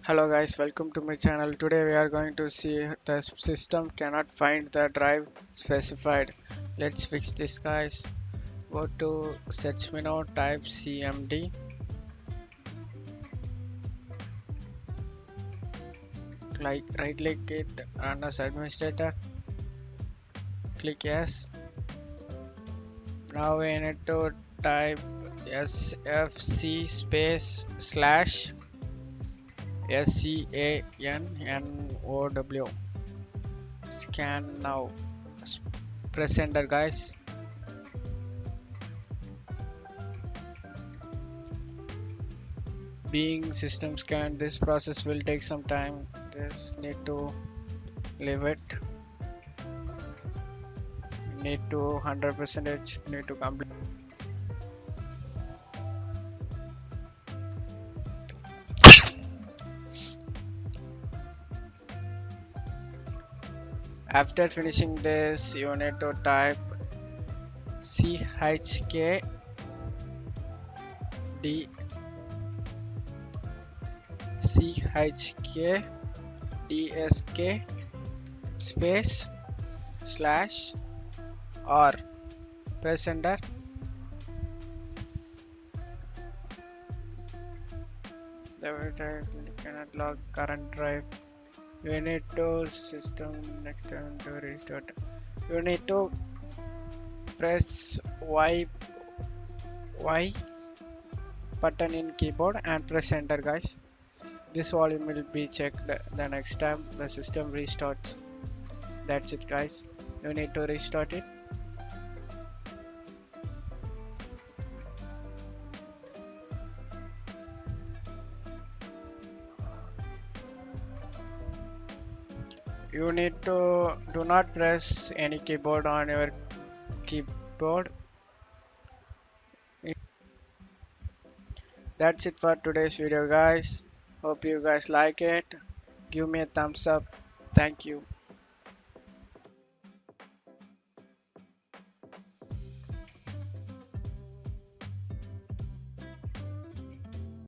Hello guys, welcome to my channel. Today we are going to see the system cannot find the drive specified. Let's fix this guys. Go to search menu, type cmd, right click it, run as administrator, click yes. Now we need to type sfc space slash scannow. Scan now. Press enter guys. Being system scan, this process will take some time. Just need to leave it. Need to 100% need to complete. After finishing this, you need to type chkd chkdsk space slash r. Press enter. The website cannot log current drive. You need to system next time to restart. You need to press Y button in keyboard and press enter guys. This volume will be checked the next time the system restarts. That's it guys. You need to restart it. You need to do not press any keyboard on your keyboard. That's it for today's video guys. Hope you guys like it. Give me a thumbs up. Thank you.